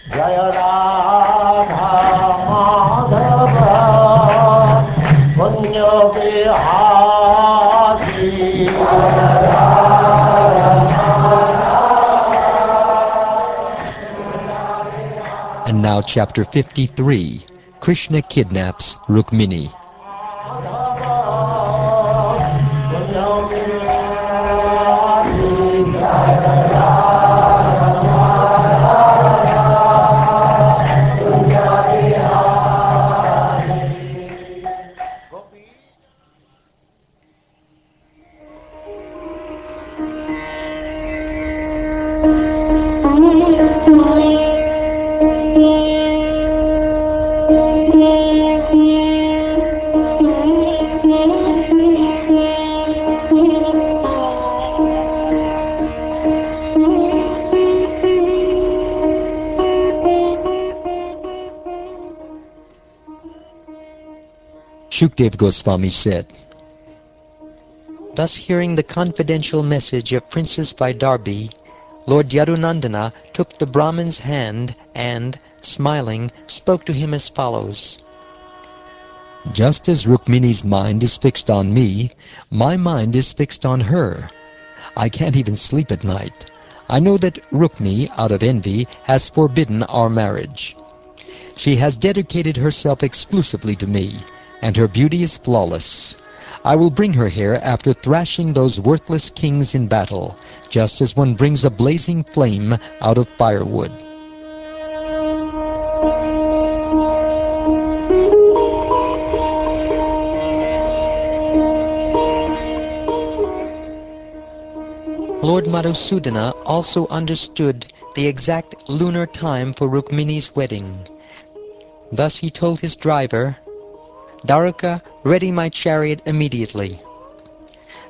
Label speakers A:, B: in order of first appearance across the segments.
A: Jaya Radha Madhava Punya Bihari.
B: And now chapter 53, Krishna kidnaps Rukmini. Shukdev Goswami said, Thus hearing the confidential message of Princess Vaidarbhi, Lord Yadunandana took the Brahmin's hand and, smiling, spoke to him as follows. Just as Rukmini's mind is fixed on me, my mind is fixed on her. I can't even sleep at night. I know that Rukmi, out of envy, has forbidden our marriage. She has dedicated herself exclusively to me, and her beauty is flawless. I will bring her here after thrashing those worthless kings in battle, just as one brings a blazing flame out of firewood. Lord Madhusudana also understood the exact lunar time for Rukmini's wedding. Thus he told his driver, Dwaraka, ready my chariot immediately.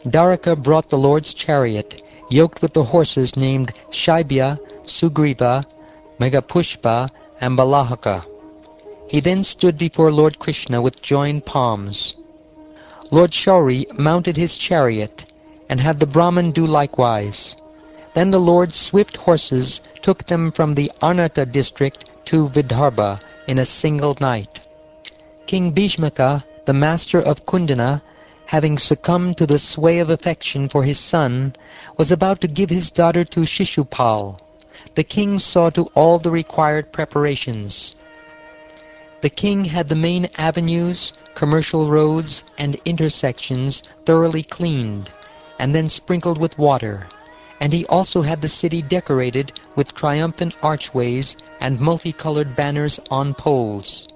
B: Dwaraka brought the Lord's chariot, yoked with the horses named Shaibya, Sugriva, Megapushpa, and Balahaka. He then stood before Lord Krishna with joined palms. Lord Shauri mounted his chariot, and had the Brahman do likewise. Then the Lord's swift horses took them from the Arnata district to Vidarbha in a single night. King Bhishmaka, the master of Kundana, having succumbed to the sway of affection for his son, was about to give his daughter to Shishupal. The king saw to all the required preparations. The king had the main avenues, commercial roads, and intersections thoroughly cleaned, and then sprinkled with water, and he also had the city decorated with triumphant archways and multicolored banners on poles.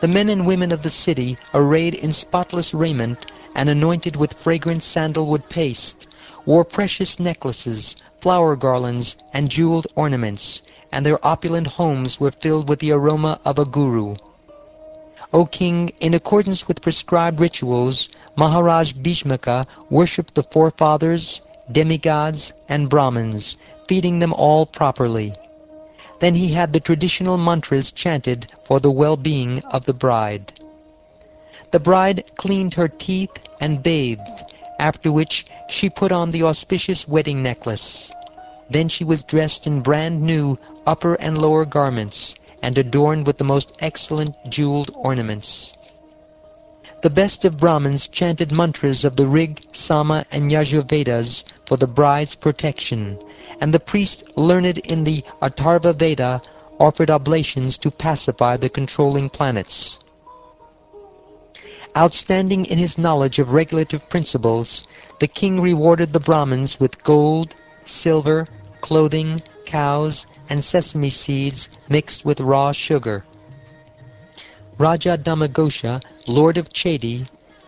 B: The men and women of the city, arrayed in spotless raiment and anointed with fragrant sandalwood paste, wore precious necklaces, flower garlands, and jeweled ornaments, and their opulent homes were filled with the aroma of a guru. O king, in accordance with prescribed rituals, Maharaj Bhishmaka worshipped the forefathers, demigods, and Brahmins, feeding them all properly. Then he had the traditional mantras chanted for the well-being of the bride. The bride cleaned her teeth and bathed, after which she put on the auspicious wedding necklace. Then she was dressed in brand new upper and lower garments, and adorned with the most excellent jeweled ornaments. The best of Brahmins chanted mantras of the Rig, Sama, and Yajurvedas for the bride's protection, and the priest learned in the Atharva Veda offered oblations to pacify the controlling planets. Outstanding in his knowledge of regulative principles, the king rewarded the Brahmins with gold, silver, clothing, cows, and sesame seeds mixed with raw sugar. Raja Damagosha, lord of Chedi,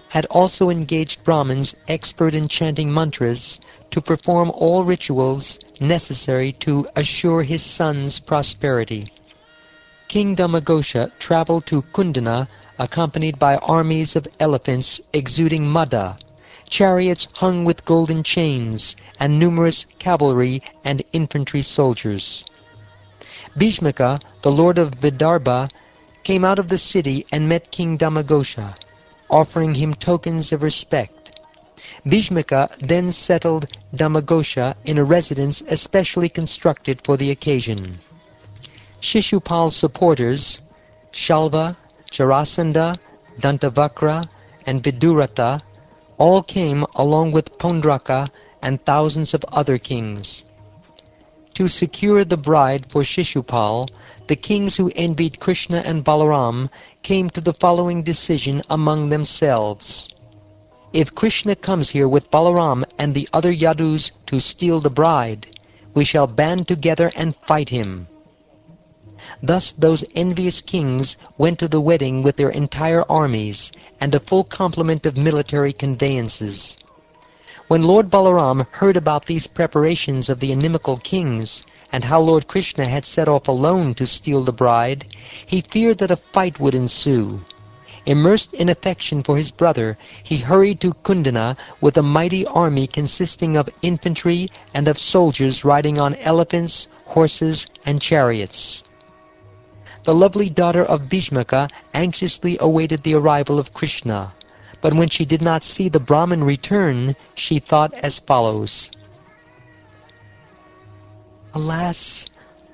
B: had also engaged Brahmins expert in chanting mantras to perform all rituals necessary to assure his son's prosperity. King Damagosha traveled to Kundana accompanied by armies of elephants exuding madda, chariots hung with golden chains, and numerous cavalry and infantry soldiers. Bhishmaka, the lord of Vidarbha, came out of the city and met King Damagosha, offering him tokens of respect. Bhishmaka then settled Damagosha in a residence especially constructed for the occasion. Shishupal's supporters, Shalva, Jarasandha, Dantavakra, and Vidurata, all came along with Pondraka and thousands of other kings. To secure the bride for Shishupal, the kings who envied Krishna and Balaram came to the following decision among themselves. If Krishna comes here with Balaram and the other Yadus to steal the bride, we shall band together and fight him. Thus those envious kings went to the wedding with their entire armies and a full complement of military conveyances. When Lord Balaram heard about these preparations of the inimical kings, and how Lord Krishna had set off alone to steal the bride, he feared that a fight would ensue. Immersed in affection for his brother, he hurried to Kundana with a mighty army consisting of infantry and of soldiers riding on elephants, horses, and chariots. The lovely daughter of Bhishmaka anxiously awaited the arrival of Krishna, but when she did not see the Brahmin return, she thought as follows. Alas,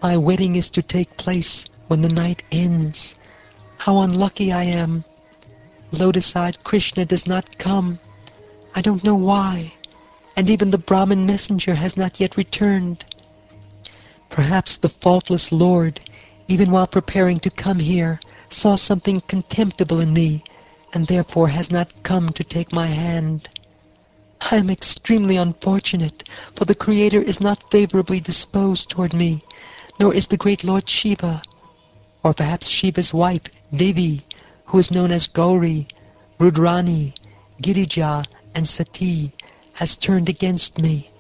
B: my wedding is to take place when the night ends. How unlucky I am. Lotus-eyed Krishna does not come. I don't know why, and even the Brahmin messenger has not yet returned. Perhaps the faultless Lord, even while preparing to come here, saw something contemptible in me, and therefore has not come to take my hand. I am extremely unfortunate, for the Creator is not favorably disposed toward me, nor is the great Lord Shiva, or perhaps Shiva's wife, Devi, who is known as Gauri, Rudrani, Girija, and Sati, has turned against me.